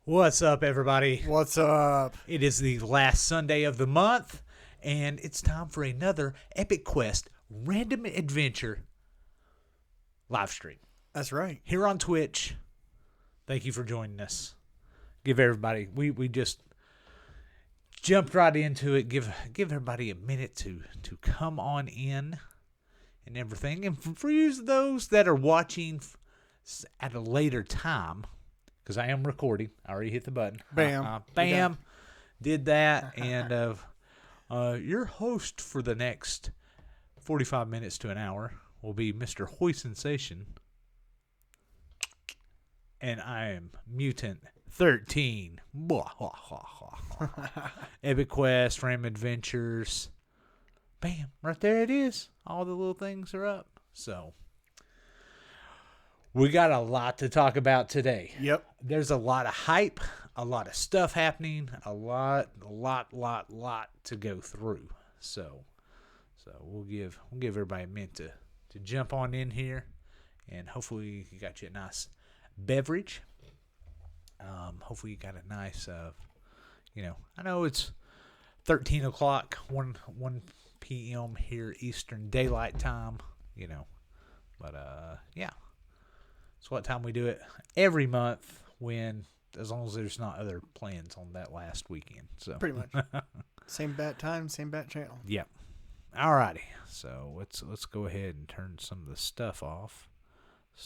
What's up, everybody? What's up? It is the last Sunday of the month, and it's time for another Epic Quest Random Adventure live stream That's right. here on Twitch. Thank you for joining us. Give everybody, we just jumped right into it. Give everybody a minute to come on in and everything. And for you, those that are watching at a later time, because I am recording. I already hit the button. Bam. Bam. Did that. And your host for the next 45 minutes to an hour will be Mr. Hoy Sensation. And I am Mutant 13. Epic Quest, Ram Adventures. Bam. Right there it is. All the little things are up. So we got a lot to talk about today. Yep. There's a lot of hype, a lot of stuff happening, a lot to go through. So we'll give everybody a minute to jump on in here, and hopefully you got you a nice beverage. Hopefully you got a nice, I know it's 13 o'clock, 1 p.m. here Eastern Daylight Time, but yeah. It's what time we do it every month, as long as there's not other plans on that last weekend. So Pretty much. Same bat time, same bat channel. Yep. Alrighty. So let's go ahead and turn some of the stuff off.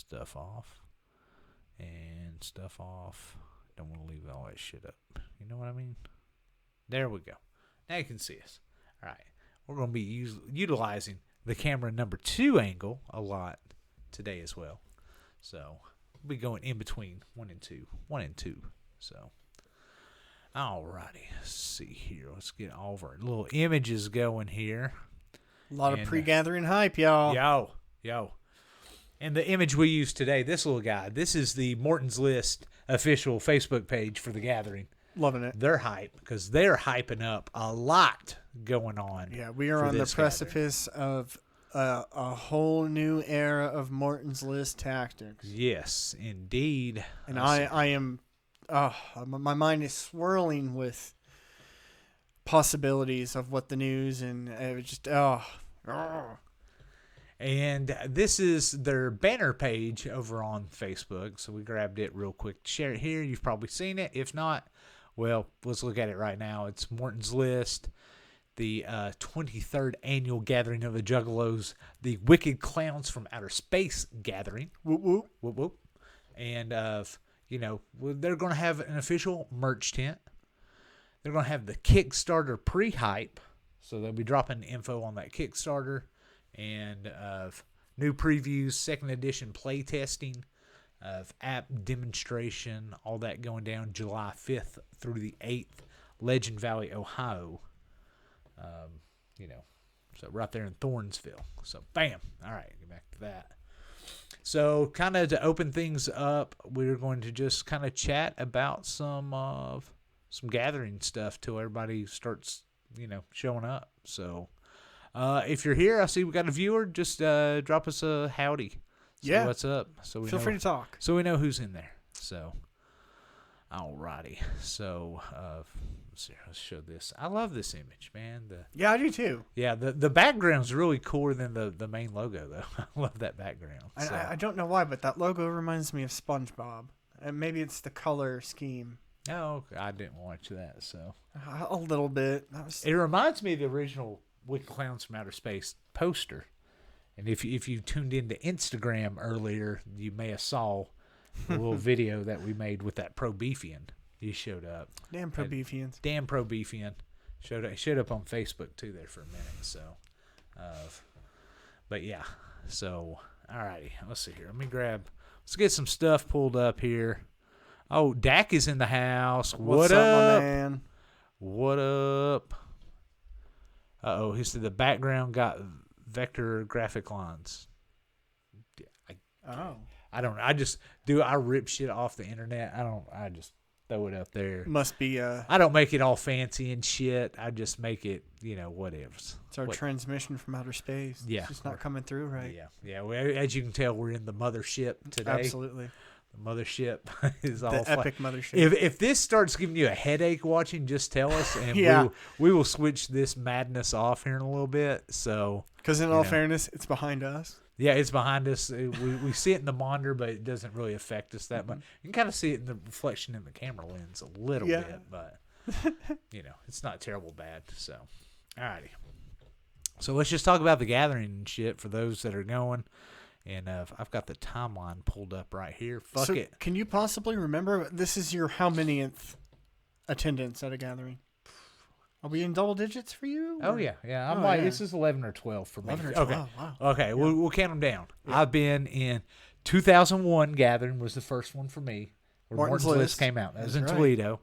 Don't want to leave all that shit up. You know what I mean? There we go. Now you can see us. All right. We're going to be utilizing the camera number 2 angle a lot today as well. So we'll be going in between 1 and 2. So, alrighty. Let's see here. Let's get all of our little images going here. A lot of pre-gathering hype, y'all. Yo. And the image we use today, this little guy, this is the Morton's List official Facebook page for the gathering. Loving it. They're hype because they're hyping up a lot going on. Yeah, we are on the precipice of a whole new era of Morton's List tactics. Yes, indeed. And I am, my mind is swirling with possibilities of what the news and just, And this is their banner page over on Facebook. So we grabbed it real quick to share it here. You've probably seen it. If not, well, let's look at it right now. It's Morton's List, the 23rd annual gathering of the Juggalos, the Wicked Clowns from Outer Space gathering. Whoop, whoop. Whoop, whoop. And, they're going to have an official merch tent. They're going to have the Kickstarter pre-hype. So they'll be dropping info on that Kickstarter and new previews, 2nd edition play testing, of app demonstration, all that going down July 5th through the 8th, Legend Valley, Ohio. So right there in Thornsville. So bam. All right, get back to that. So kind of to open things up, we're going to just kind of chat about some gathering stuff till everybody starts, showing up. So if you're here, I see we got a viewer. Just drop us a howdy. So what's up? So we feel free to talk. So we know who's in there. So, alrighty. So, let's see. Let's show this. I love this image, man. Yeah, I do too. Yeah, the background's really cooler than the main logo, though. I love that background. So. I don't know why, but that logo reminds me of SpongeBob. And maybe it's the color scheme. Oh, I didn't watch that, so. A little bit. It reminds me of the original Wicked Clowns from Outer Space poster. And if you tuned into Instagram earlier, you may have saw the little video that we made with that Probeefian. He showed up. Damn Probeefians. Damn Probeefian. Showed up on Facebook too there for a minute. So, but yeah. So, alrighty. Let's see here. Let's get some stuff pulled up here. Oh, Dak is in the house. What's up, my man? What up? Uh-oh. He said the background got vector graphic lines. I don't know. I rip shit off the internet. I just throw it up there. Must be I don't make it all fancy and shit. I just make it, whatever. It's our transmission from outer space. Yeah. It's just not coming through right. Yeah. Well, as you can tell, we're in the mothership today. Absolutely. Mothership is all The epic mothership. If this starts giving you a headache watching, just tell us, and Yeah. we will switch this madness off here in a little bit. So, Because in all fairness, it's behind us. yeah, it's behind us. We see it in the monitor, but it doesn't really affect us that much. You can kind of see it in the reflection in the camera lens a little bit, but it's not terrible bad. So, alrighty. So let's just talk about the gathering and shit for those that are going. And I've got the timeline pulled up right here. Fuck it. Can you possibly remember? This is your how manyth attendance at a gathering? Are we in double digits for you? Oh, yeah. I'm this is 11 or 12 for me. 11 or 12, okay. Wow. Okay, we'll count them down. Yeah. I've been in 2001 gathering was the first one for me. Where Morton's List came out. That was in Toledo.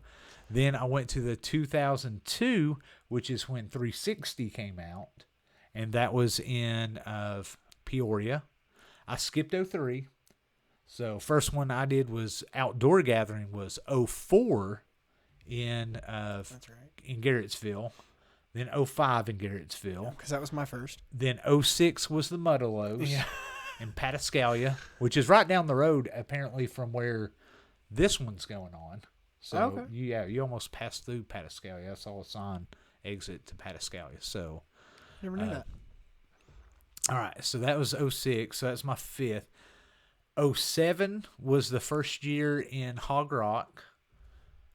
Then I went to the 2002, which is when 360 came out. And that was in Peoria. I skipped 03. So first one I did was outdoor gathering was 04 in That's right. in Garrettsville. Then 05 in Garrettsville. Because that was my first. Then 06 was the Muddalos in Patascalia, which is right down the road apparently from where this one's going on. So you almost passed through Patascalia. I saw a sign exit to Patascalia. So Never knew that. all right, so that was 06, so that's my fifth. 07 was the first year in Hog Rock.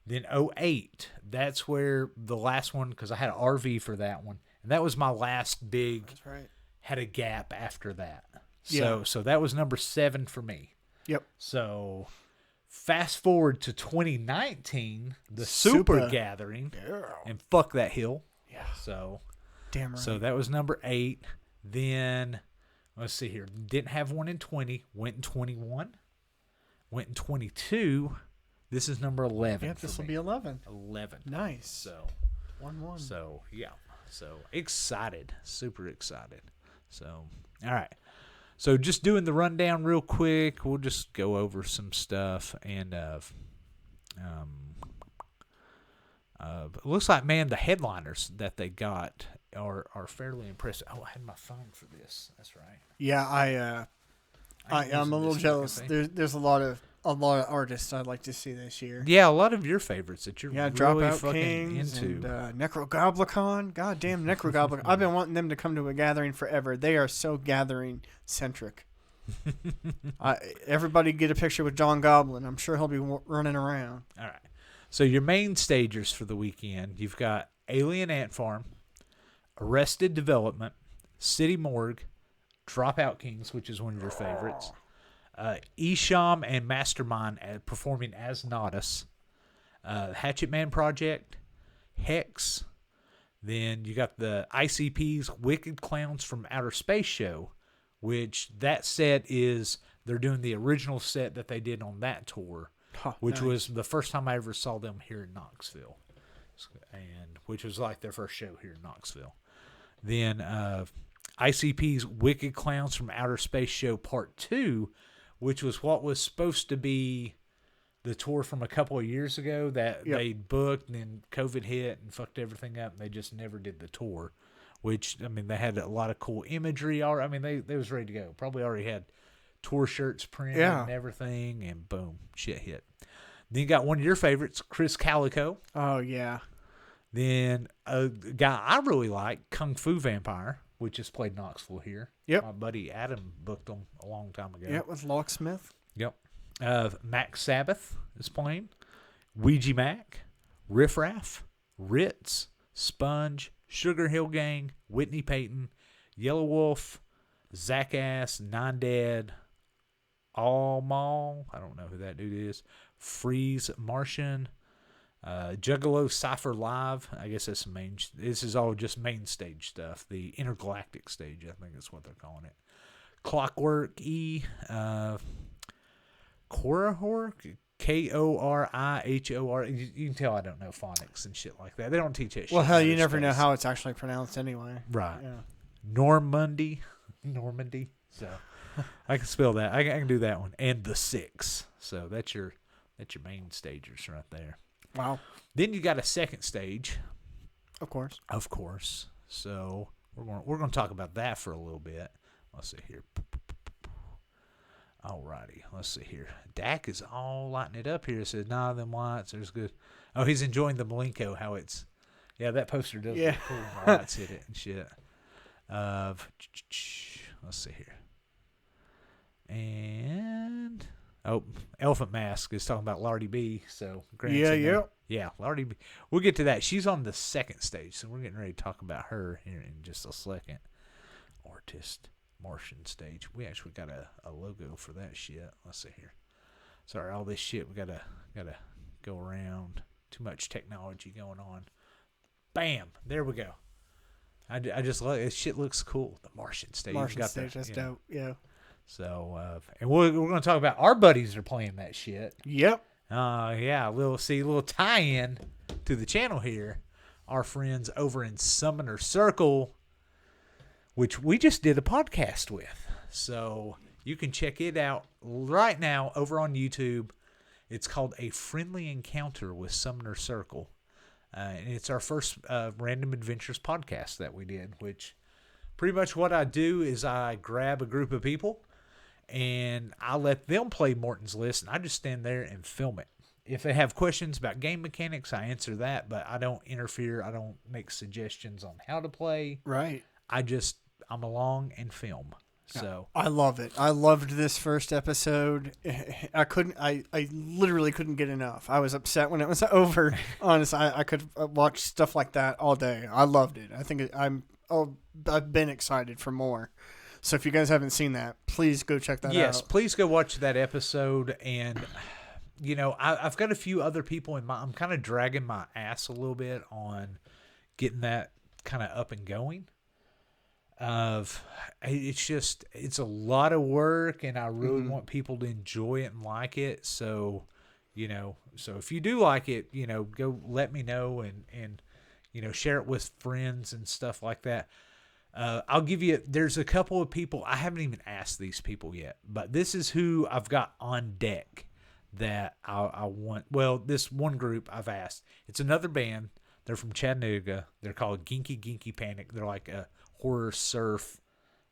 Then 08, that's where the last one, because I had an RV for that one. And that was my last big, That's right. Had a gap after that. Yeah. So that was number 7 for me. Yep. So fast forward to 2019, the Super Gathering. Yeah. And fuck that hill. Yeah. So, damn right. So that was number 8. Then, let's see here. Didn't have one in 20. Went in 21. Went in 22. This is number 11. Yep, this will be 11. 11. Nice. So, 1-1. So, yeah. So, excited. Super excited. So, all right. So, just doing the rundown real quick. We'll just go over some stuff. And, it looks like, man, the headliners that they got are fairly impressive. Oh, I had my phone for this. That's right. Yeah, I'm a little jealous. There's a lot of artists I'd like to see this year. Yeah, a lot of your favorites that you're really Dropout fucking Kings into. And Necrogoblicon. Goddamn Necrogoblicon. I've been wanting them to come to a gathering forever. They are so gathering centric. Everybody get a picture with John Goblin. I'm sure he'll be running around. All right. So your main stagers for the weekend, you've got Alien Ant Farm, Arrested Development, City Morgue, Dropout Kings, which is one of your favorites, Esham and Mastermind performing as Nodus, Hatchet Man Project, Hex. Then you got the ICP's Wicked Clowns from Outer Space show, which that set is, they're doing the original set that they did on that tour, which was the first time I ever saw them here in Knoxville, and which was like their first show here in Knoxville. Then ICP's Wicked Clowns from Outer Space show Part 2, which was what was supposed to be the tour from a couple of years ago that they booked, and then COVID hit and fucked everything up, and they just never did the tour, which, I mean, they had a lot of cool imagery. I mean, they was ready to go. Probably already had tour shirts printed and everything, and boom, shit hit. Then you got one of your favorites, Chris Calico. Oh, yeah. Then a guy I really like, Kung Fu Vampire, which has played Knoxville here. Yep. My buddy Adam booked them a long time ago. Yep, with Locksmith. Yep. Mac Sabbath is playing. Ouija Mac, Riff Raff, Ritz, Sponge, Sugar Hill Gang, Whitney Payton, Yellow Wolf, Zach Ass, Nine Dead, All Mall, I don't know who that dude is, Freeze Martian, Juggalo Cypher Live. I guess that's the main. This is all just main stage stuff. The Intergalactic stage, I think is what they're calling it. Clockwork E, Korihor, Korihor. You can tell I don't know phonics and shit like that. They don't teach it. Well, hell, you never know how it's actually pronounced anyway. Right. Yeah. Normandy. So I can spell that. I can do that one. And the Six. So that's your main stagers right there. Wow. Then you got a second stage. Of course. So we're going to talk about that for a little bit. Let's see here. Alrighty, let's see here. Dak is all lighting it up here. It says, nah, them lights, there's good. Oh, he's enjoying the Malenko, how it's, yeah, that poster does look cool when the lights hit it and shit. Let's see here. And, Elephant Mask is talking about Lardy B. So, yeah, Lardy B. We'll get to that. She's on the second stage, so we're getting ready to talk about her here in just a second. Artist Martian stage. We actually got a logo for that shit. Let's see here. Sorry, all this shit we gotta go around. Too much technology going on. Bam! There we go. I just love it. This shit looks cool. The Martian stage. That's dope. Yeah. So, and we're going to talk about our buddies are playing that shit. Yep. Yeah, a little tie-in to the channel here. Our friends over in Summoner Circle, which we just did a podcast with. So you can check it out right now over on YouTube. It's called A Friendly Encounter with Summoner Circle. And it's our first Random Adventures podcast that we did, which pretty much what I do is I grab a group of people and I let them play Morton's List, and I just stand there and film it. If they have questions about game mechanics, I answer that, but I don't interfere. I don't make suggestions on how to play. Right. I'm along and film. So I love it. I loved this first episode. I literally couldn't get enough. I was upset when it was over. Honestly, I could watch stuff like that all day. I loved it. I think I've been excited for more. So if you guys haven't seen that, please go check that out. Yes, please go watch that episode. And, you know, I've got a few other people in mind. I'm kind of dragging my ass a little bit on getting that kind of up and going. It's a lot of work, and I really want people to enjoy it and like it. So, if you do like it, go let me know and share it with friends and stuff like that. I'll give you, there's a couple of people, I haven't even asked these people yet, but this is who I've got on deck that I want. Well, this one group I've asked, it's another band. They're from Chattanooga. They're called Ginky Panic. They're like a horror surf.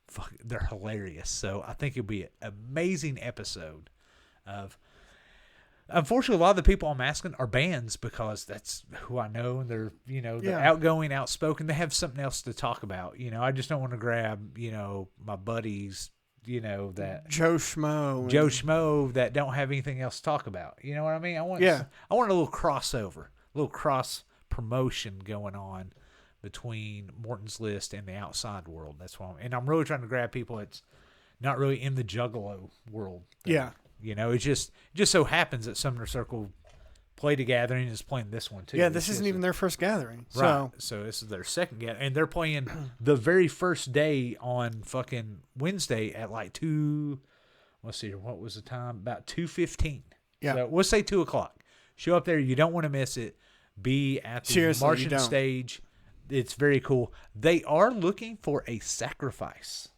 Fuck, they're hilarious. So I think it'll be an amazing episode of. Unfortunately, a lot of the people I'm asking are bands because that's who I know. And they're, they're outgoing, outspoken. They have something else to talk about. I just don't want to grab, my buddies, that Joe Schmo that don't have anything else to talk about. You know what I mean? I want a little crossover, a little cross promotion going on between Morton's List and the outside world. That's why I'm really trying to grab people that's not really in the Juggalo world thing. Yeah. It just so happens that Summoner Circle played a gathering and is playing this one too. Yeah, this isn't even their first gathering. Right. So this is their second gathering. And they're playing the very first day on fucking Wednesday at like 2, let's see here, what was the time? About 2:15. Yeah. So we'll say 2 o'clock. Show up there. You don't want to miss it. Be at the Martian stage. It's very cool. They are looking for a sacrifice.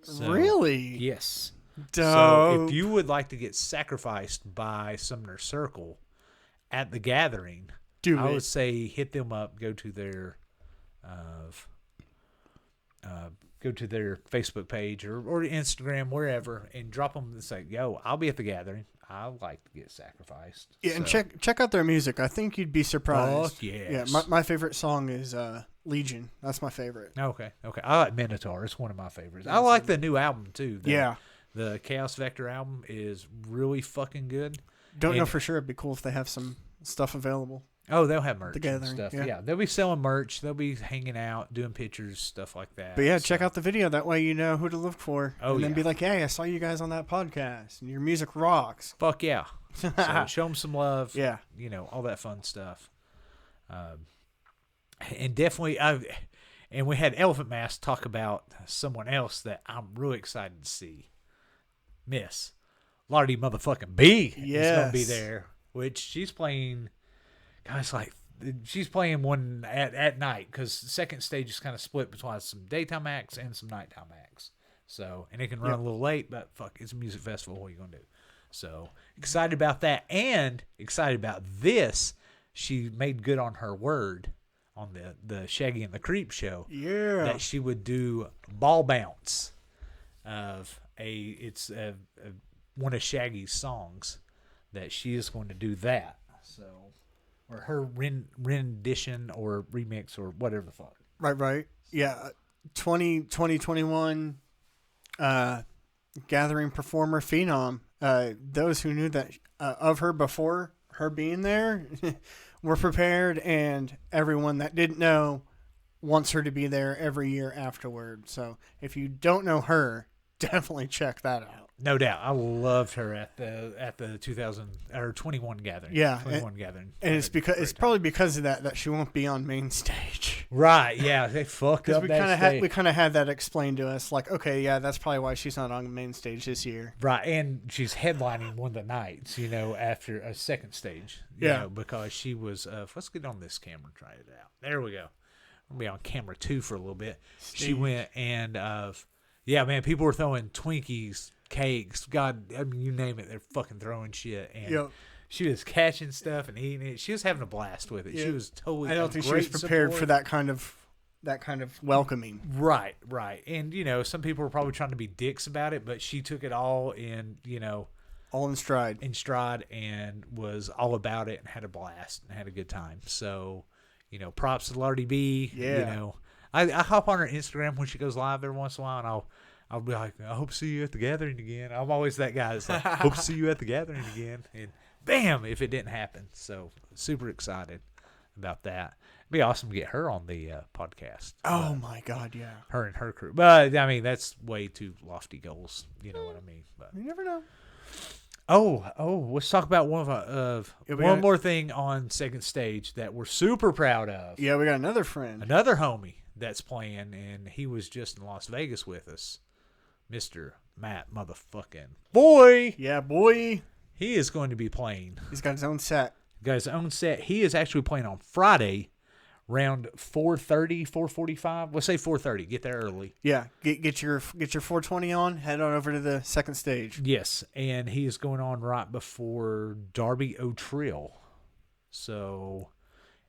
So, really? Yes. Dope. So if you would like to get sacrificed by Summoner Circle at the gathering, I would say hit them up. Go to their Facebook page or Instagram, wherever, and drop them and say, "Yo, I'll be at the gathering. I like to get sacrificed." Yeah, and check out their music. I think you'd be surprised. Oh, yes. Yeah, my favorite song is Legion. That's my favorite. Okay. I like Minotaur. It's one of my favorites. I like the new album too. The Chaos Vector album is really fucking good. Don't know for sure. It'd be cool if they have some stuff available. Oh, they'll have merch and stuff. Yeah. Yeah, they'll be selling merch. They'll be hanging out, doing pictures, stuff like that. But yeah, check out the video. That way you know who to look for. Oh, and then be like, hey, I saw you guys on that podcast, and your music rocks. Fuck yeah. So show them some love. Yeah. All that fun stuff. And definitely, and we had Elephant Mask talk about someone else that I'm really excited to see. Miss Lardy motherfucking B is going to be there, which she's playing. Guys, like she's playing one at night because the second stage is kind of split between some daytime acts and some nighttime acts. So, and it can run a little late, but fuck, it's a music festival. What are you going to do? So excited about that and excited about this. She made good on her word on the Shaggy and the Creep show. Yeah. That she would do ball bounce one of Shaggy's songs that she is going to do that. So, or her rendition or remix or whatever the fuck. Right. Yeah. 2021 gathering performer phenom. Those who knew that of her before her being there were prepared, and everyone that didn't know wants her to be there every year afterward. So if you don't know her, definitely check that out. No doubt, I loved her at the 2021 gathering. Yeah, 21 gathering, and it's probably because of that she won't be on main stage. Right? Yeah, they fucked up. We kind of had that explained to us. Like, okay, yeah, that's probably why she's not on main stage this year. Right, and she's headlining one of the nights. After a second stage. Because she was. Let's get on this camera and try it out. There we go. I'll be on camera 2 for a little bit. Steve. She went and yeah, man, people were throwing Twinkies, cakes, God, I mean, you name it, they're fucking throwing shit. And she was catching stuff and eating it. She was having a blast with it. She was totally. I don't think she was prepared for that kind of welcoming. Right. And some people were probably trying to be dicks about it, but she took it all in, all in stride. And was all about it and had a blast and had a good time. So, props to Lardy B. Yeah. I hop on her Instagram when she goes live every once in a while, and I'll be like, I hope to see you at the gathering again. I'm always that guy that's like, hope to see you at the gathering again. And bam, if it didn't happen. So super excited about that. It'd be awesome to get her on the podcast. Oh my God, yeah. Her and her crew. But I mean, that's way too lofty goals. You know what I mean? But you never know. Oh, let's talk about one more thing on second stage that we're super proud of. Yeah, we got another friend. Another homie that's playing, and he was just in Las Vegas with us. Mr. Matt motherfucking Boy. Yeah, boy. He is going to be playing. He's got his own set. He is actually playing on Friday around 4:30, 4:45. Let's say 4:30. Get there early. Yeah, get your 420 on. Head on over to the second stage. Yes, and he is going on right before Darby O'Trill. So,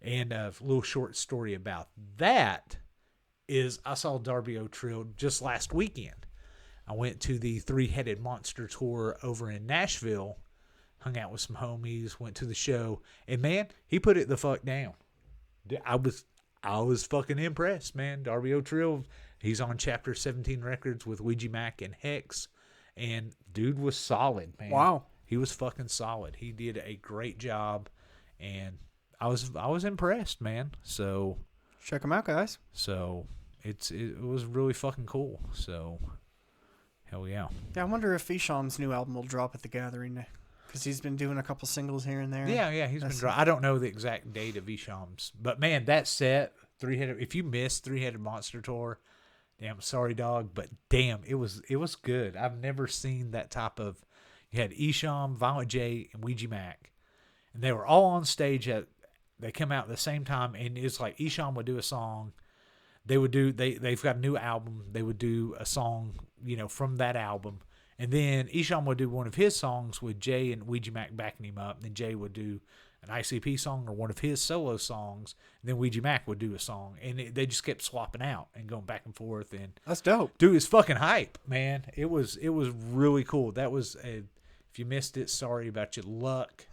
and a little short story about that is I saw Darby O'Trill just last weekend. I went to the Three-Headed Monster tour over in Nashville, hung out with some homies, went to the show, and man, he put it the fuck down. I was fucking impressed, man. Darby O'Trill, he's on Chapter 17 Records with Ouija Mac and Hex, and dude was solid, man. Wow. He was fucking solid. He did a great job, and I was impressed, man. So check him out, guys. So it was really fucking cool. So hell yeah. Yeah, I wonder if Isham's new album will drop at the gathering. Because he's been doing a couple singles here and there. Yeah, he's been. I don't know the exact date of Isham's, but man, that set if you missed Three-Headed Monster tour, damn, sorry dog, but damn, it was good. I've never seen that type of. You had Isham, Violent J, and Ouija Mac, and they were all on stage they come out at the same time, and it's like Isham would do a song. They've got a new album. They would do a song, from that album. And then Isham would do one of his songs with Jay and Ouija Mac backing him up. And then Jay would do an ICP song or one of his solo songs. And then Ouija Mac would do a song. And they just kept swapping out and going back and forth. And that's dope. Dude, it's fucking hype, man. It was really cool. That was if you missed it, sorry about your luck.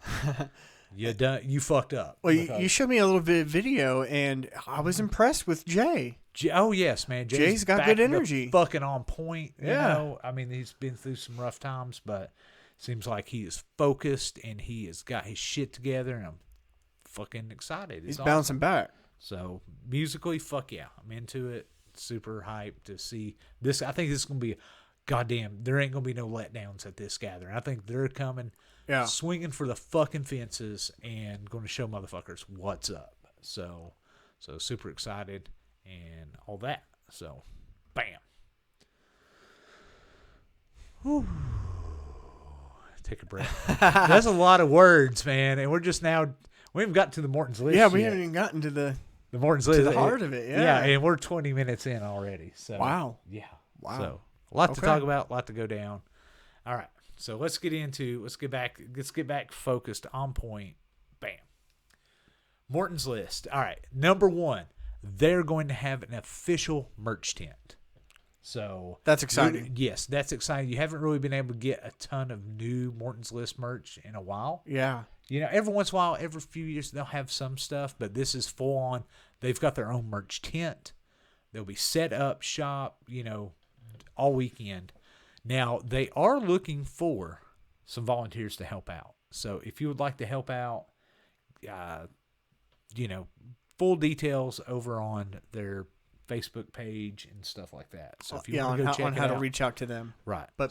You fucked up. Well, you showed me a little bit of video, and I was impressed with Jay. Oh yes, man. Jay's got good energy. Fucking on point. Yeah. I mean, he's been through some rough times, but seems like he is focused and he has got his shit together, and I'm fucking excited. He's bouncing back. So musically, fuck yeah, I'm into it. Super hyped to see this. I think this is gonna be goddamn. There ain't gonna be no letdowns at this gathering. I think they're coming, swinging for the fucking fences and going to show motherfuckers what's up. So super excited. And all that. So, bam. Whew. Take a breath. That's a lot of words, man. And we're just now, we haven't gotten to the Morton's list. Yeah, we haven't even gotten to the Morton's list. To the heart of it, yeah. Yeah, and we're 20 minutes in already. So wow. Yeah. Wow. So, a lot to talk about, a lot to go down. All right. So, let's get back focused, on point. Bam. Morton's list. All right. Number 1. They're going to have an official merch tent. So that's exciting. Yes, that's exciting. You haven't really been able to get a ton of new Morton's List merch in a while. Yeah. Every once in a while, every few years, they'll have some stuff, but this is full on. They've got their own merch tent. They'll be set up shop, all weekend. Now, they are looking for some volunteers to help out. So if you would like to help out, full details over on their Facebook page and stuff like that. So if you want to go check on how to reach out to them. Right. But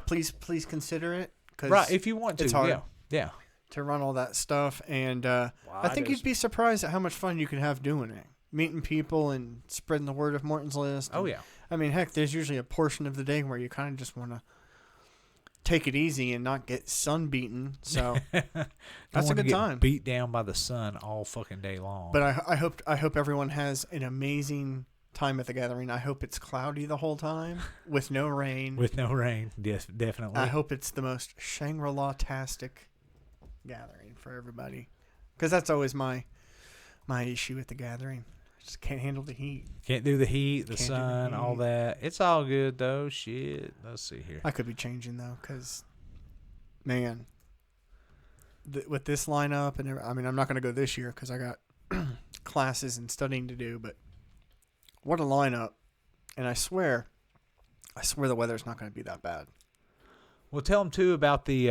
please consider it. Right, if you want to. It's hard. Yeah. To run all that stuff. And I think you'd be surprised at how much fun you can have doing it. Meeting people and spreading the word of Morton's List. Oh, yeah. I mean, heck, there's usually a portion of the day where you kind of just want to take it easy and not get sunbeaten. So that's a good time. Beat down by the sun all fucking day long. But I hope everyone has an amazing time at the gathering. I hope it's cloudy the whole time with no rain. With no rain, yes, definitely. I hope it's the most Shangri-La-tastic gathering for everybody, because that's always my issue at the gathering. I just can't handle the heat. Can't do the heat, the sun, all that. It's all good though. Shit. Let's see here. I could be changing though, because man, with this lineup and I mean, I'm not going to go this year because I got classes and studying to do, but what a lineup. And I swear the weather's not going to be that bad. Well, tell them too about the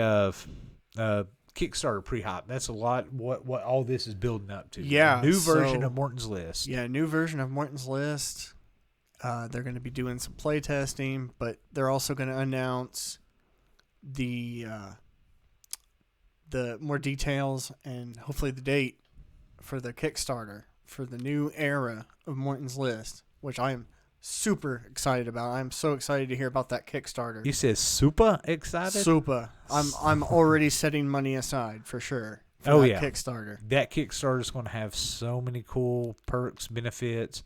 Kickstarter pre-hype. That's a lot what all this is building up to. Yeah. New version of Morton's List. Yeah, new version of Morton's List. They're going to be doing some play testing, but they're also going to announce the more details and hopefully the date for the Kickstarter for the new era of Morton's List, which I am super excited about. I'm so excited to hear about that Kickstarter. You said super excited? Super. I'm already setting money aside for sure. For that Kickstarter. That Kickstarter is going to have so many cool perks, benefits.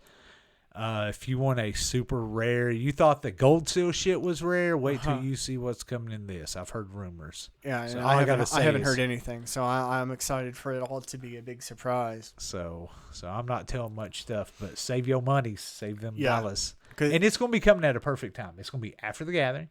If you want a super rare, you thought the gold seal shit was rare. Wait till you see what's coming in this. I've heard rumors. Yeah, so I haven't heard anything, so I'm excited for it all to be a big surprise. So I'm not telling much stuff, but save your money, save them dollars, and it's going to be coming at a perfect time. It's going to be after the gathering,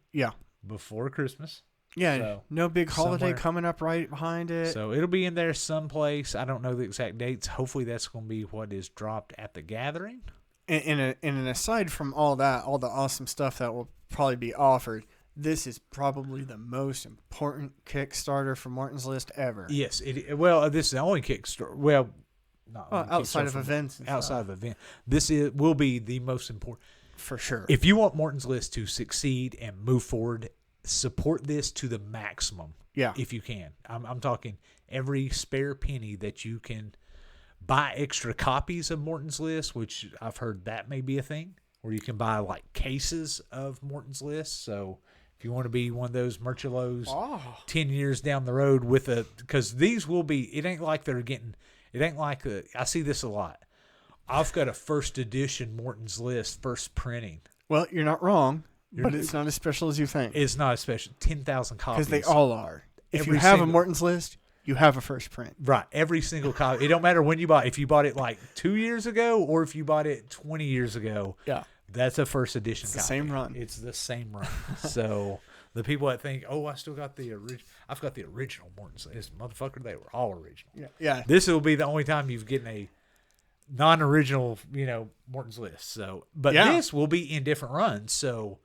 before Christmas. Yeah, so no big holiday coming up right behind it. So it'll be in there someplace. I don't know the exact dates. Hopefully, that's going to be what is dropped at the gathering. And aside from all that, all the awesome stuff that will probably be offered, this is probably the most important Kickstarter for Morton's List ever. Yes. This is the only Kickstarter. Well, not outside of events. Outside of events. This will be the most important. For sure. If you want Morton's List to succeed and move forward, support this to the maximum. Yeah. If you can. I'm talking every spare penny that you can. Buy extra copies of Morton's List, which I've heard that may be a thing, where you can buy like cases of Morton's List. So if you want to be one of those Merchalos 10 years down the road because these will be, it ain't like I see this a lot. I've got a first edition Morton's List, first printing. Well, you're not wrong, but it's not as special as you think. It's not as special. 10,000 copies. Because they all are. If you have a Morton's List, you have a first print. Right. Every single copy. It don't matter when you bought it. If you bought it like 2 years ago or if you bought it 20 years ago. Yeah. That's a first edition copy. It's the same run. It's the same run. So the people that think, I still got the original. I've got the original Morton's List. Motherfucker, they were all original. Yeah. This will be the only time you've getting a non-original, Morton's List. So, but this will be in different runs. So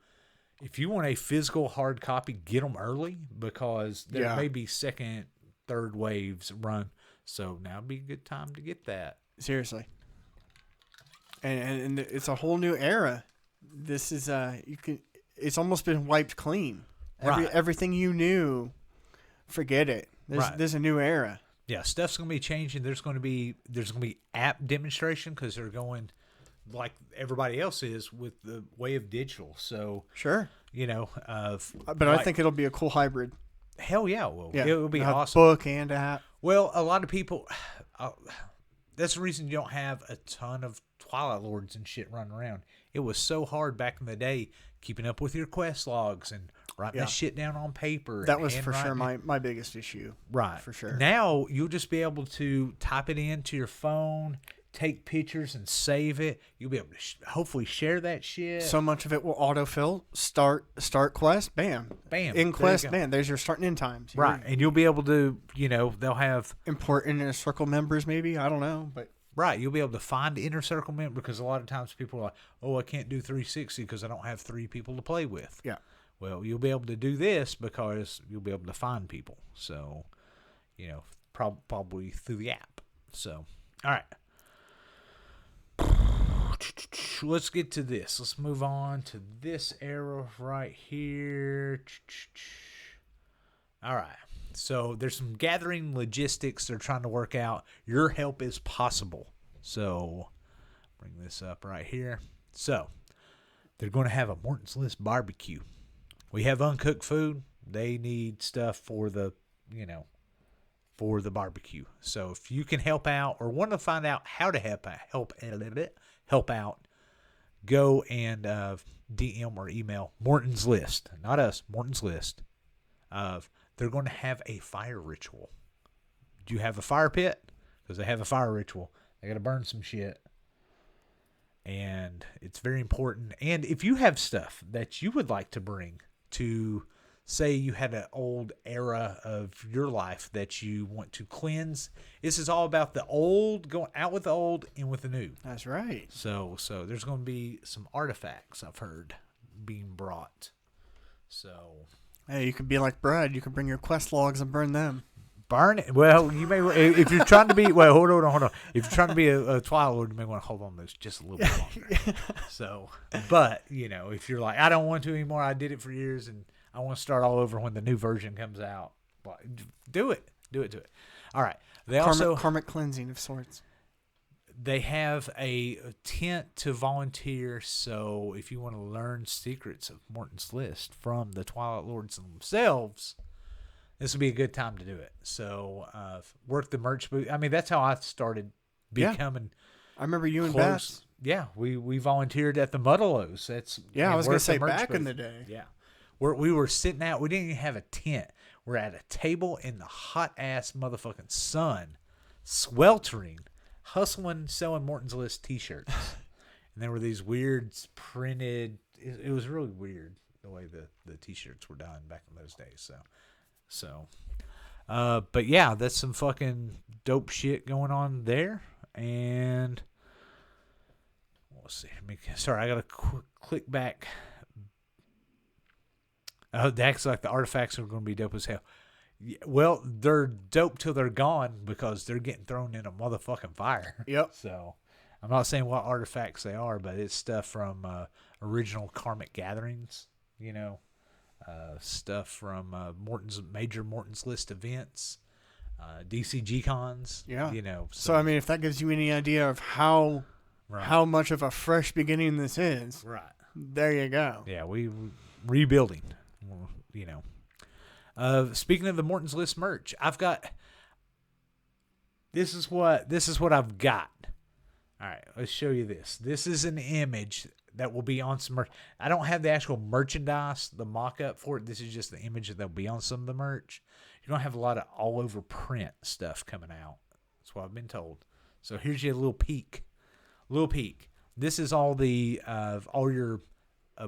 if you want a physical hard copy, get them early because there may be second, third waves run, so now would be a good time to get that. Seriously, and it's a whole new era. This is it's almost been wiped clean. Everything you knew, forget it. There's a new era. Yeah, stuff's gonna be changing. There's gonna be app demonstration because they're going like everybody else is with the way of digital. So sure, but I think it'll be a cool hybrid. Hell yeah, it will. Yeah. It will be awesome. Book and app. Well, a lot of people, that's the reason you don't have a ton of Twilight Lords and shit running around. It was so hard back in the day keeping up with your quest logs and writing that shit down on paper. That was for sure my biggest issue. Right. For sure. Now you'll just be able to type it into your phone, take pictures and save it. You'll be able to hopefully share that shit. So much of it will autofill. Start quest, bam. Bam. In quest, bam. There's your start and end times. Right. And you'll be able to, they'll have important inner circle members maybe. I don't know, but right, you'll be able to find inner circle member because a lot of times people are like, "Oh, I can't do 360 because I don't have 3 people to play with." Yeah. Well, you'll be able to do this because you'll be able to find people. So, probably through the app. So, all right. Let's get to this. Let's move on to this arrow right here. All right. So there's some gathering logistics they're trying to work out. Your help is possible. So bring this up right here. So they're going to have a Morton's List barbecue. We have uncooked food. They need stuff for the, for the barbecue. So if you can help out or want to find out how to help out, go and DM or email Morton's List, not us, Morton's List. They're going to have a fire ritual. Do you have a fire pit? Because they have a fire ritual. They got to burn some shit. And it's very important. And if you have stuff that you would like to bring to, say you had an old era of your life that you want to cleanse, this is all about the old, going out with the old and with the new. That's right. So there's going to be some artifacts I've heard being brought. So, hey, you could be like Brad. You could bring your quest logs and burn them. Burn it. Well, you may, if you're trying to be, well, hold on. If you're trying to be a Twilight Lord, you may want to hold on to those just a little bit longer. So, but, if you're like, I don't want to anymore, I did it for years, and I want to start all over when the new version comes out, well, do it. All right. They karmic cleansing of sorts. They have a tent to volunteer, so if you want to learn secrets of Morton's List from the Twilight Lords themselves, this would be a good time to do it. So, work the merch booth. I mean, that's how I started becoming. I remember you close. and Bass. Yeah, we volunteered at the Muddelows. I was going to say back in the day. Yeah, we were sitting out. We didn't even have a tent. We're at a table in the hot ass motherfucking sun, sweltering, hustling, selling Morton's List T-shirts. And there were these weird printed. It was really weird the way the T-shirts were done back in those days. So, but yeah, that's some fucking dope shit going on there. And let's see. Sorry, I gotta click back. Oh, that's like the artifacts are going to be dope as hell. Well, they're dope till they're gone because they're getting thrown in a motherfucking fire. Yep. So, I'm not saying what artifacts they are, but it's stuff from original Karmic Gatherings. Stuff from Morton's List events, DCG cons. Yeah. So I mean, if that gives you any idea of how much of a fresh beginning this is, right? There you go. Yeah, we rebuilding. Speaking of the Morton's List merch, I've got. This is what I've got. All right, let's show you this. This is an image that will be on some merch. I don't have the actual merchandise, the mock-up for it. This is just the image that will be on some of the merch. You're going to have a lot of all-over print stuff coming out. That's what I've been told. So here's your little peek. This is all your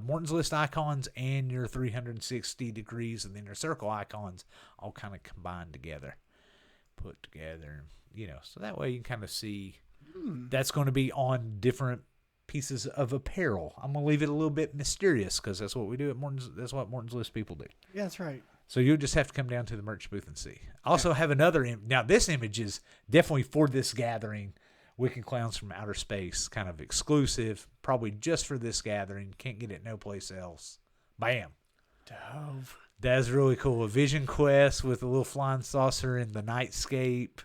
Morton's List icons and your 360 degrees and the inner circle icons all kind of combined together. Put together, so that way you can kind of see that's going to be on different pieces of apparel. I'm going to leave it a little bit mysterious because that's what we do at Morton's. That's what Morton's List people do. Yeah, that's right. So you'll just have to come down to the merch booth and see. I also have another. Now, this image is definitely for this gathering. Wicked Clowns from Outer Space, kind of exclusive, probably just for this gathering. Can't get it no place else. Bam. Dove. That's really cool. A Vision Quest with a little flying saucer in the nightscape.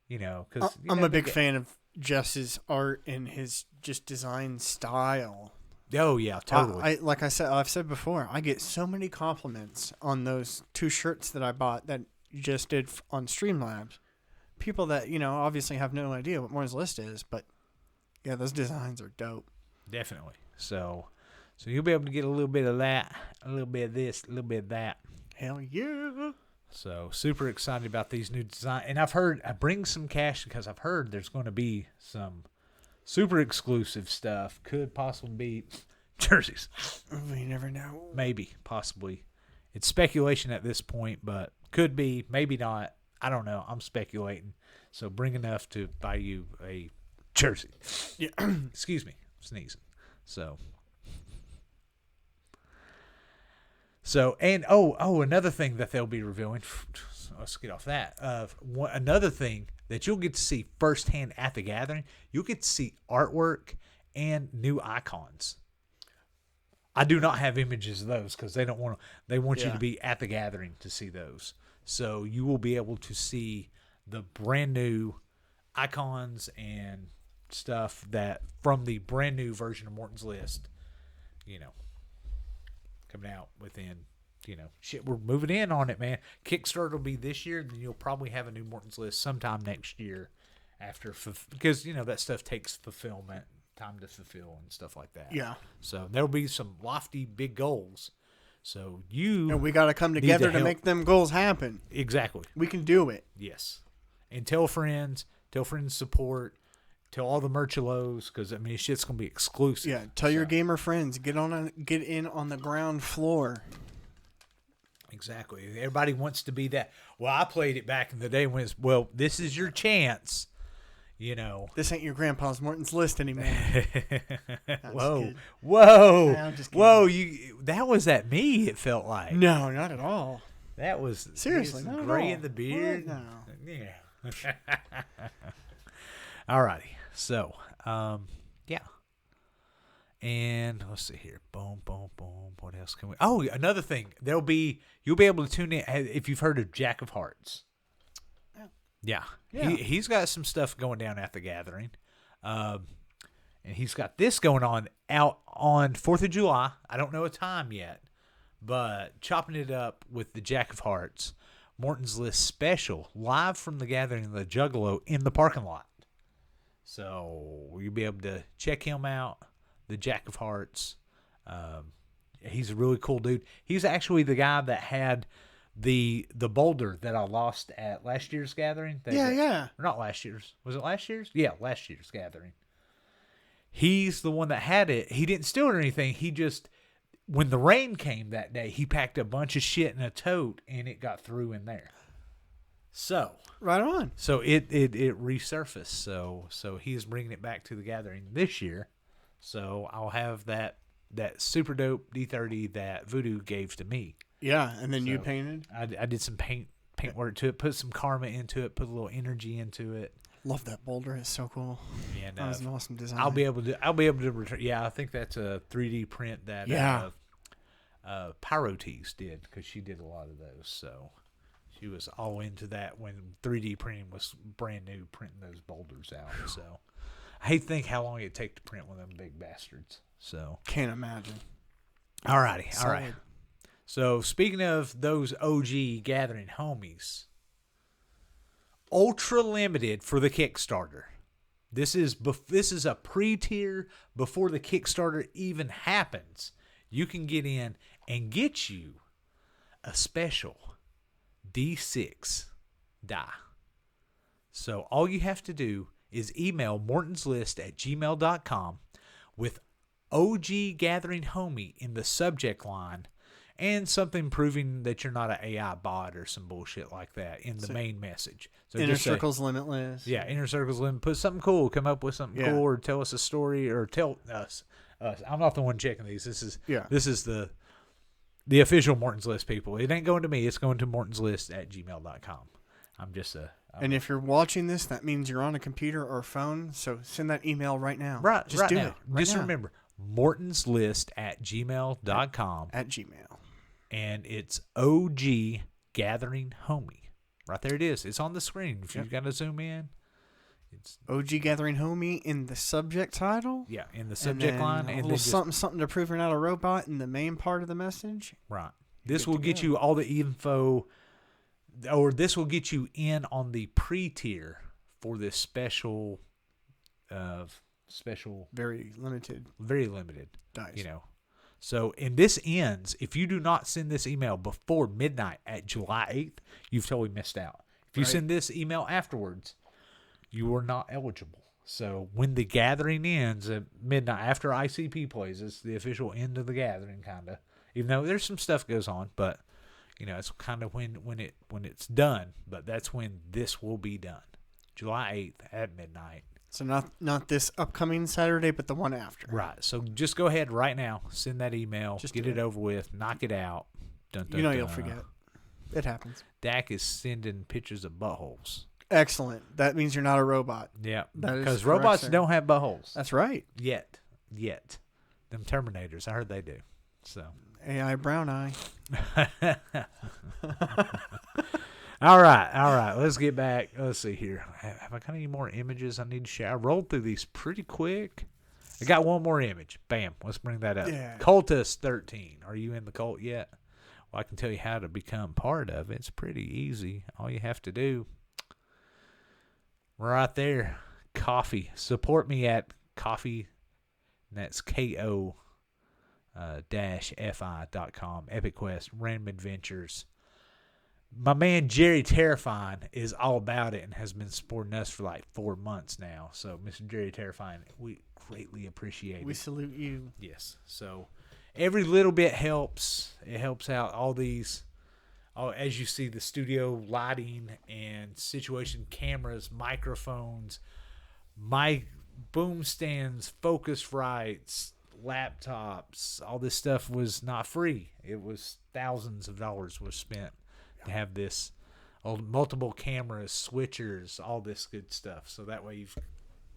Because I'm a big fan of Jess's art and his just design style. Oh yeah, totally. I've said before, I get so many compliments on those 2 shirts that I bought that you just did on Streamlabs. People that obviously have no idea what Morton's List is, but yeah, those designs are dope. Definitely. So you'll be able to get a little bit of that, a little bit of this, a little bit of that. Hell yeah! So super excited about these new designs, and I bring some cash because I've heard there's going to be some super exclusive stuff. Could possibly be jerseys. We never know. Maybe, possibly. It's speculation at this point, but could be, maybe not. I don't know. I'm speculating. So bring enough to buy you a jersey. Yeah. Excuse me. Sneezing. So and another thing that they'll be revealing. Let's get off that. Another thing that you'll get to see firsthand at the gathering, you'll get to see artwork and new icons. I do not have images of those because they don't want to. They want you to be at the gathering to see those. So you will be able to see the brand new icons and stuff that from the brand new version of Morton's List. Coming out within. We're moving in on it, man. Kickstarter will be this year, and then you'll probably have a new Morton's List sometime next year after, because that stuff takes fulfillment. Time to fulfill and stuff like that. Yeah. So there'll be some lofty, big goals. So and we got to come together to make them goals happen. Exactly. We can do it. Yes. And tell friends support, tell all the Merchalos, because shit's gonna be exclusive. Yeah. Tell your gamer friends, get in on the ground floor. Exactly. Everybody wants to be that. Well, I played it back in the day when this is your chance. This ain't your grandpa's Morton's List anymore. Whoa. I'm just Whoa, that was at me, it felt like. No, not at all. That was seriously not at gray all. in the beard. What? No. Yeah. Alrighty. So, yeah. And let's see here. Boom, boom, boom. What else can we? Oh, another thing. You'll be able to tune in if you've heard of Jack of Hearts. Yeah. He's got some stuff going down at the gathering. And he's got this going on out on 4th of July. I don't know a time yet, but chopping it up with the Jack of Hearts, Morton's List special, live from the gathering of the Juggalo in the parking lot. So you'll be able to check him out, the Jack of Hearts. He's a really cool dude. He's actually the guy that had the boulder that I lost at last year's gathering. Yeah. Or not last year's. Was it last year's? Yeah, last year's gathering. He's the one that had it. He didn't steal it or anything. He just, when the rain came that day, he packed a bunch of shit in a tote and it got through in there. So. Right on. So it resurfaced. So he's bringing it back to the gathering this year. So I'll have that super dope D30 that Voodoo gave to me. Yeah, and then you painted? I did some paint work to it, put some karma into it, put a little energy into it. Love that boulder. It's so cool. And that was an awesome design. I'll be able to return. Yeah, I think that's a 3D print that Pyrotees did, because she did a lot of those. So she was all into that when 3D printing was brand new, printing those boulders out. So I hate to think how long it'd take to print one of them big bastards. So can't imagine. All right. So, speaking of those OG gathering homies, ultra limited for the Kickstarter. This is a pre-tier before the Kickstarter even happens. You can get in and get you a special D6 die. So, all you have to do is email mortonslist@gmail.com with OG Gathering Homie in the subject line, and something proving that you're not an AI bot or some bullshit like that in the main message. So Inner Circle's limitless. Yeah, Inner Circle's limitless. Put something cool. Come up with something cool, or tell us a story, or tell us. I'm not the one checking these. This is the official Morton's List people. It ain't going to me. It's going to mortonslist@gmail.com. I'm just a... And if you're watching this, that means you're on a computer or phone, so send that email right now. Right, just do now. it. Right now. Remember, mortonslist@gmail.com. At Gmail. And it's OG Gathering Homie. Right there it is. It's on the screen. If you've got to zoom in, it's OG Gathering Homie in the subject title. Yeah, in the subject line, and a little something to prove you're not a robot in the main part of the message. Right. This will get you all the info, or this will get you in on the pre-tier for this special, very limited dice. So, and this ends, if you do not send this email before midnight at July 8th, you've totally missed out. If you send this email afterwards, you are not eligible. So when the gathering ends at midnight, after ICP plays, it's the official end of the gathering, kind of. Even though there's some stuff goes on, but it's kind of when it's done. But that's when this will be done, July 8th at midnight. So not this upcoming Saturday, but the one after. Right. So just go ahead right now, send that email, just get it over with, knock it out. Dun, dun, you'll forget. It happens. Dak is sending pictures of buttholes. Excellent. That means you're not a robot. Yeah, because robots don't have buttholes. That's right. Yet. Them Terminators, I heard they do. So AI brown eye. All right. Let's get back. Let's see here. Have I got any more images I need to share? I rolled through these pretty quick. I got one more image. Bam. Let's bring that up. Yeah. Cultist 13. Are you in the cult yet? Well, I can tell you how to become part of it. It's pretty easy. All you have to do, right there, coffee. Support me at coffee. And that's ko-fi.com. Epic Quest, Random Adventures. My man Jerry Terrifying is all about it and has been supporting us for like 4 months now. So, Mr. Jerry Terrifying, we greatly appreciate it. We salute you. Yes. So, every little bit helps. It helps out all these. As you see, the studio lighting and situation cameras, microphones, mic, boom stands, Focusrites, laptops. All this stuff was not free. It was thousands of dollars was spent to have this, multiple cameras, switchers, all this good stuff. So that way you've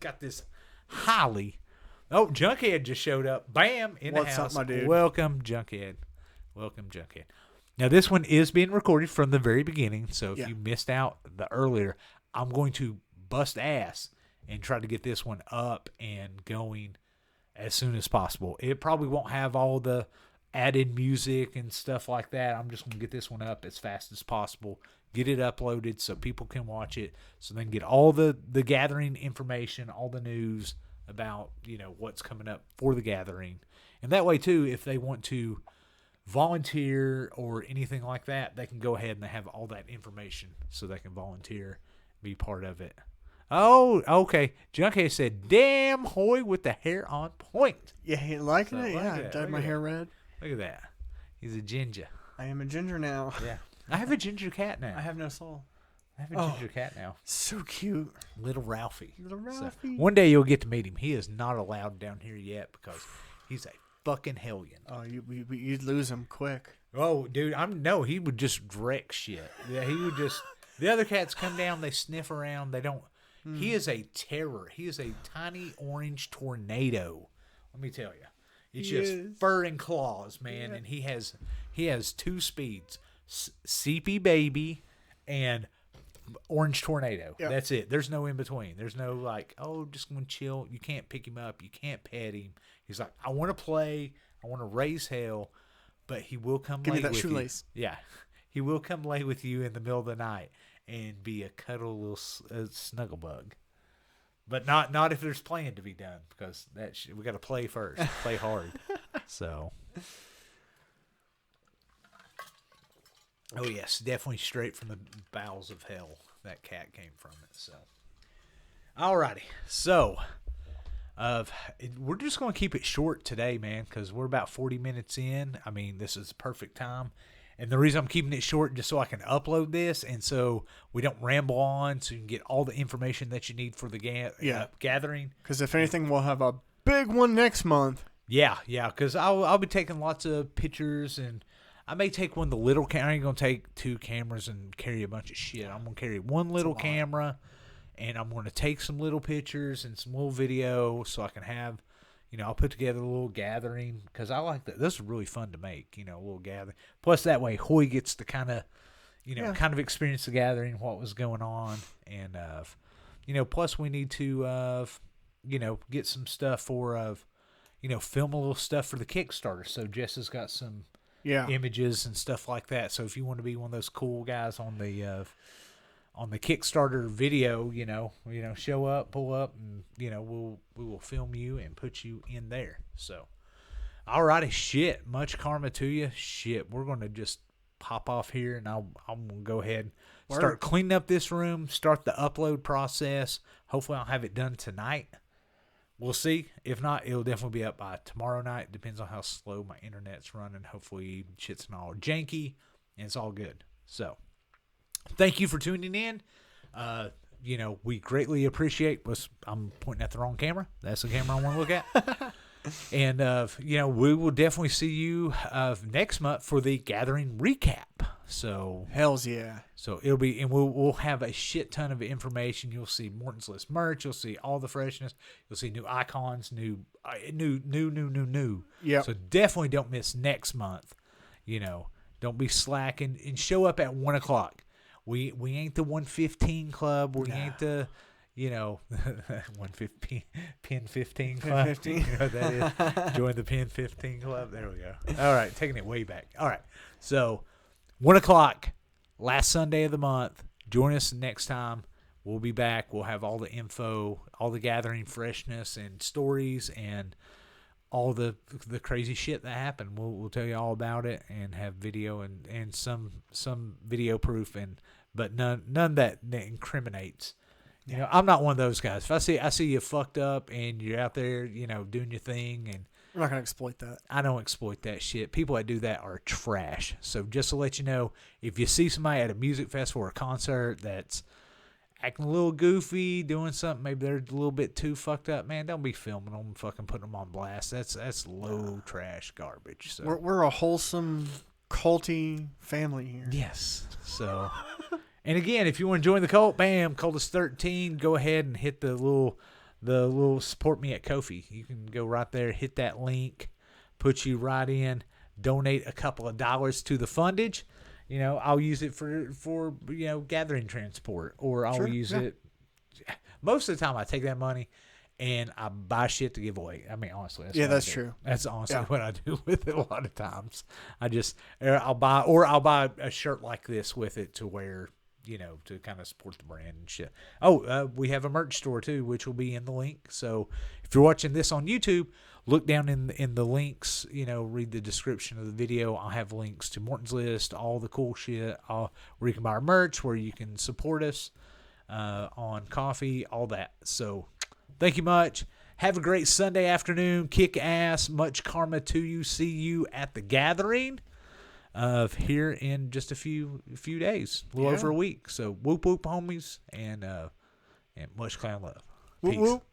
got this highly. Oh, Junkhead just showed up. Bam, in the house. What's up, my dude? Welcome, Junkhead. Now, this one is being recorded from the very beginning, so if you missed out the earlier, I'm going to bust ass and try to get this one up and going as soon as possible. It probably won't have all the added music and stuff like that. I'm just going to get this one up as fast as possible, get it uploaded so people can watch it, so they can get all the gathering information, all the news about, what's coming up for the gathering. And that way, too, if they want to volunteer or anything like that, they can go ahead and they have all that information so they can volunteer, be part of it. Oh, okay. Junkhead said, damn, Hoy with the hair on point. Yeah, you liking it? Yeah, I dyed my hair red. Look at that. He's a ginger. I am a ginger now. Yeah. I have a ginger cat now. I have no soul. I have a ginger cat now. So cute. Little Ralphie. So, one day you'll get to meet him. He is not allowed down here yet because he's a fucking hellion. Oh, you'd lose him quick. Oh, dude, he would just wreck shit. Yeah, he would just. The other cats come down, they sniff around, they don't. He is a terror. He is a tiny orange tornado. Let me tell you, it's just fur and claws, man. Yeah. And he has 2 speeds: Seepy Baby and Orange Tornado. Yep. That's it. There's no in between. There's no like, just gonna chill. You can't pick him up. You can't pet him. He's like, I want to play. I want to raise hell, but he will come lay with you. Give me that shoelace. Yeah, he will come lay with you in the middle of the night and be a cuddle little snuggle bug. But not if there's playing to be done, because we got to play first, play hard. So, oh yes, definitely straight from the bowels of hell that cat came from it. So, alrighty, so we're just gonna keep it short today, man, because we're about 40 minutes in. I mean, this is the perfect time. And the reason I'm keeping it short just so I can upload this and so we don't ramble on, so you can get all the information that you need for the gathering. Because if anything, we'll have a big one next month. Yeah, because I'll be taking lots of pictures, and I may take one of the little camera. I ain't going to take 2 cameras and carry a bunch of shit. I'm going to carry one little camera, and I'm going to take some little pictures and some little video so I can have... I'll put together a little gathering because I like that. This is really fun to make, a little gathering. Plus, that way, Hoy gets to kind of experience the gathering, what was going on. And, plus we need to, get some stuff for, film a little stuff for the Kickstarter. So, Jess has got some images and stuff like that. So, if you want to be one of those cool guys on the Kickstarter video, show up, pull up, and we will film you and put you in there. So, alrighty, shit, much karma to you. Shit, we're gonna just pop off here, and I'm gonna go ahead and Word. start cleaning up this room, start the upload process. Hopefully I'll have it done tonight. We'll see. If not, it'll definitely be up by tomorrow night. Depends on how slow my internet's running. Hopefully shit's not all janky and it's all good. So thank you for tuning in. We greatly appreciate. I'm pointing at the wrong camera. That's the camera I want to look at. And we will definitely see you next month for the Gathering recap. So Hells yeah. So it'll be, and we'll have a shit ton of information. You'll see Morton's List merch. You'll see all the freshness. You'll see new icons, new. Yep. So definitely don't miss next month. Don't be slacking and show up at 1:00. We ain't the 1:15 club. We ain't the 1:15 Pin 15 club. 15. You know what that is? Join the Pin 15 club. There we go. All right, taking it way back. All right, so 1:00, last Sunday of the month. Join us next time. We'll be back. We'll have all the info, all the Gathering freshness and stories, and all the crazy shit that happened. We'll tell you all about it, and have video and some video proof, but none that incriminates. I'm not one of those guys. If I see you fucked up and you're out there, doing your thing, and We're not gonna exploit that. I don't exploit that shit. People that do that are trash. So just to let you know, if you see somebody at a music festival or a concert that's acting a little goofy, doing something, maybe they're a little bit too fucked up, man, don't be filming them, fucking putting them on blast. That's low trash garbage. So We're a wholesome, culty family here. yes. So, and again, if you want to join the cult, bam, Cultist 13, go ahead and hit the little support me at Ko-fi. You can go right there, hit that link, put you right in, donate a couple of dollars to the fundage. I'll use it for gathering transport, or I'll use it. Most of the time, I take that money and I buy shit to give away. I mean, honestly, That's true. That's honestly what I do with it a lot of times. I'll buy a shirt like this with it to wear, to kind of support the brand and shit. We have a merch store too, which will be in the link. So if you're watching this on YouTube, look down in the links, read the description of the video. I'll have links to Morton's List, all the cool shit, where you can buy our merch, where you can support us on Ko-fi, all that. So thank you much. Have a great Sunday afternoon. Kick ass. Much karma to you. See you at the Gathering here in just a few days, a little over a week. So whoop whoop, homies, and much clown love. Whoop Peace. whoop.